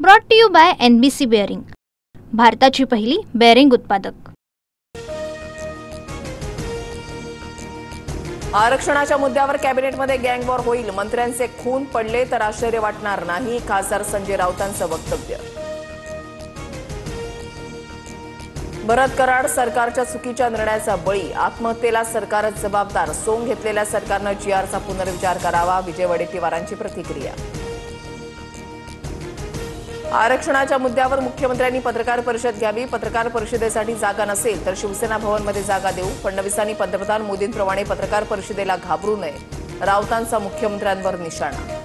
Brought to you by NBC bearing, भारताची पहिली bearing उत्पादक। आरक्षणाच्या मुद्द्यावर कॅबिनेटमध्ये गँगवॉर होईल, मंत्र्यांचे खून पडले तर आश्चर्य वाटणार नाही, खासदार संजय राऊतांचं वक्तव्य। भरत कराड सरकारच्या चुकीच्या निर्णयाचा बळी, आत्महत्येला सरकारच जबाबदार, सोंग घेतलेल्या सरकारनं GRचा पुनर्विचार करावा, विजय वडेट्टीवारांची प्रतिक्रिया। आरक्षणाच्या मुद्द्यावर मुख्यमंत्र्यांनी पत्रकार परिषद घ्यावी, पत्रकार परिषदेसाठी जागा नसेल तर शिवसेना भवनमध्ये जागा देऊ, फडणवीसांनी पंतप्रधान मोदींप्रमाणे पत्रकार परिषदेला घाबरू नये, राऊतांचा मुख्यमंत्र्यांवर निशाणा।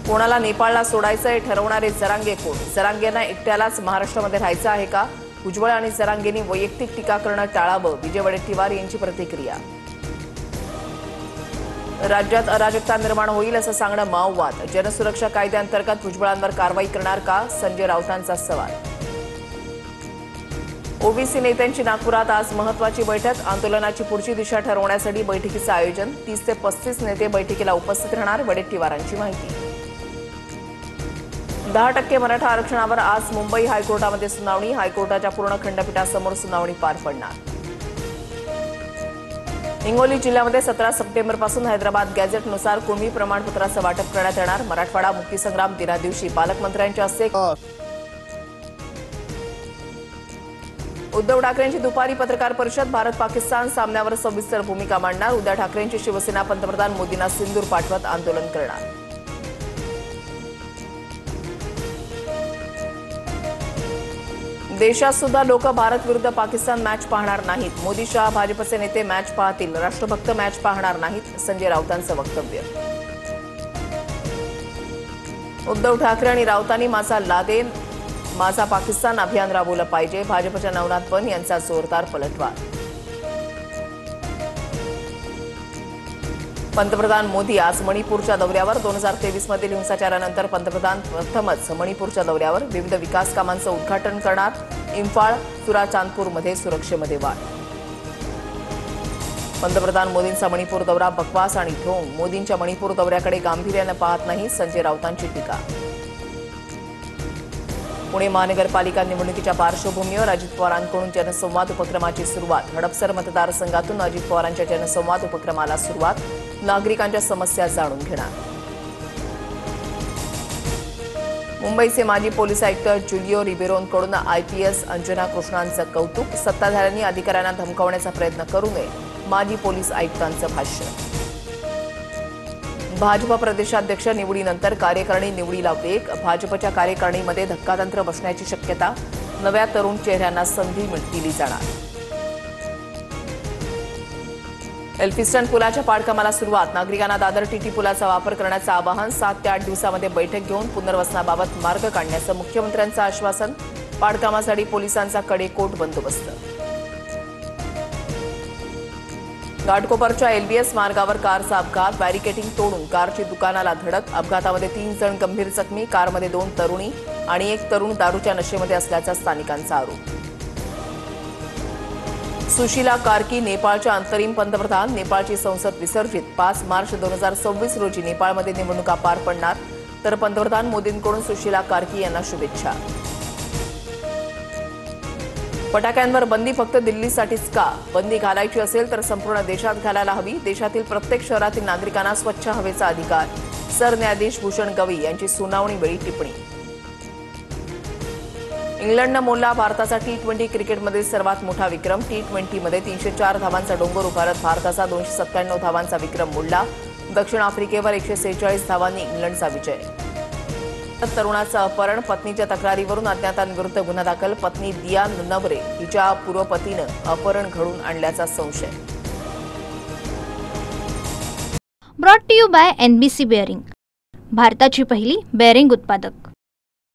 कोणाला नेपाळला सोडायचं हे ठरवणारे जरांगे कोण? जरांगेंना एकट्यालाच महाराष्ट्रामध्ये राहायचं आहे का? भुजबळ आणि जरांगेंनी वैयक्तिक टीका करणं टाळावं, विजय वडेट्टीवार यांची प्रतिक्रिया। राज्यात अराजकता निर्माण होईल असं सांगणं माओवाद, जनसुरक्षा कायद्याअंतर्गत भुजबळांवर कारवाई करणार का? संजय राऊतांचा सवाल। ओबीसी नेत्यांची नागपुरात आज महत्त्वाची बैठक, आंदोलनाची पुढची दिशा ठरवण्यासाठी बैठकीचं आयोजन, 30 ते 35 नेते बैठकीला उपस्थित राहणार, वडेट्टीवारांची माहिती। 10% मराठा आरक्षणावर आज मुंबई हायकोर्टामध्ये सुनावणी, हायकोर्टाच्या पूर्ण खंडपीठासमोर सुनावणी पार पडणार। हिंगोली जिल्ह्यामध्ये 17 सप्टेंबरपासून हैदराबाद गॅझेटनुसार कुणबी प्रमाणपत्राचं वाटप करण्यात येणार, मराठवाडा मुक्तीसंग्राम दिनादिवशी पालकमंत्र्यांच्या हस्ते उद्धव ठाकरेंची दुपारी पत्रकार परिषद, भारत पाकिस्तान सामन्यावर सविस्तर भूमिका मांडणार, उद्धव ठाकरेंची शिवसेना पंतप्रधान मोदींना सिंदूर पाठवत आंदोलन करणार। देशात सुद्धा लोक भारत विरुद्ध पाकिस्तान मॅच पाहणार नाहीत, मोदी शहा भाजपचे नेते मॅच पाहतील, राष्ट्रभक्त मॅच पाहणार नाहीत, संजय राऊतांचं वक्तव्य। उद्धव ठाकरे आणि राऊतांनी माझा लादेन माझा पाकिस्तान अभियान राबवलं पाहिजे, भाजपच्या नवनाथ बन यांचा जोरदार पलटवार। पंतप्रधान मोदी आज मणिपूरच्या दौऱ्यावर, 2023 मधील हिंसाचारानंतर पंतप्रधान प्रथमच मणिपूरच्या दौऱ्यावर, विविध विकास कामांचं उद्घाटन करणार, इम्फाळ चुराचांदपूरमध्ये सुरक्षेमध्ये वाढ। पंतप्रधान मोदींचा मणिपूर दौरा बकवास आणि ढोंग, मोदींच्या मणिपूर दौऱ्याकडे गांभीर्यानं पाहत नाही, संजय राऊतांची टीका। पुणे महानगरपालिका निवडणुकीच्या पार्श्वभूमीवर अजित पवारांकडून जनसंवाद उपक्रमाची सुरुवात, हडपसर मतदारसंघातून अजित पवारांच्या जनसंवाद उपक्रमाला सुरुवात, नागरिकांच्या समस्या जाणून घेणार। मुंबईचे माजी पोलीस आयुक्त जुलिओ रिबेरोंकडून IPS अंजना कृष्णांचं कौतुक, सत्ताधाऱ्यांनी अधिकाऱ्यांना धमकावण्याचा प्रयत्न करू नये, माजी पोलीस आयुक्तांचं भाष्य। भाजप प्रदेशाध्यक्ष निवडीनंतर कार्यकारिणी निवडीला वेग, भाजपच्या कार्यकारिणीमध्ये धक्कातंत्र बसण्याची शक्यता, नव्या तरुण चेहऱ्यांना संधी दिली जाणार। एल्फिस्टन पुलाच्या पाडकामाला सुरुवात, नागरिकांना दादर TT पुलाचा वापर करण्याचं आवाहन, 7 ते 8 दिवसामध्ये बैठक घेऊन पुनर्वसनाबाबत मार्ग काढण्याचं मुख्यमंत्र्यांचं आश्वासन, पाडकामासाठी पोलिसांचा कडेकोट बंदोबस्त। घाटकोपरच्या LBS मार्गावर कारचा अपघात, बॅरिकेडिंग तोडून कारची दुकानाला धडक, अपघातामध्ये 3 जण गंभीर जखमी, कारमध्ये 2 तरुणी आणि 1 तरुण दारूच्या नशेमध्ये असल्याचा स्थानिकांचा आरोप। सुशीला कार्की नेपाळच्या अंतरिम पंतप्रधान, नेपाळची संसद विसर्जित, 5 मार्च 2026 रोजी नेपाळमध्ये निवडणुका पार पडणार, तर पंतप्रधान मोदींकडून सुशीला कार्की यांना शुभेच्छा। फटाक्यांवर बंदी फक्त दिल्लीसाठीच का? बंदी घालायची असेल तर संपूर्ण देशात घालायला हवी, देशातील प्रत्येक शहरातील नागरिकांना स्वच्छ हवेचा अधिकार, सरन्यायाधीश भूषण गवई यांची सुनावणीवेळी टिप्पणी। इंग्लंडनं मोडला भारताचा T20 क्रिकेटमधील सर्वात मोठा विक्रम, T20मध्ये 304 धावांचा डोंगर उभारत भारताचा 297 धावांचा विक्रम मोडला, दक्षिण आफ्रिकेवर 146 धावांनी इंग्लंडचा विजय। तरुणाचं अपहरण, पत्नीच्या तक्रारीवरून अज्ञातांविरुद्ध गुन्हा दाखल, पत्नी दिया नवरे हिच्या पूर्व पतीनं अपहरण घडून आणल्याचा संशय। Brought to you by NBC bearing, भारताची पहिली बेअरिंग उत्पादक।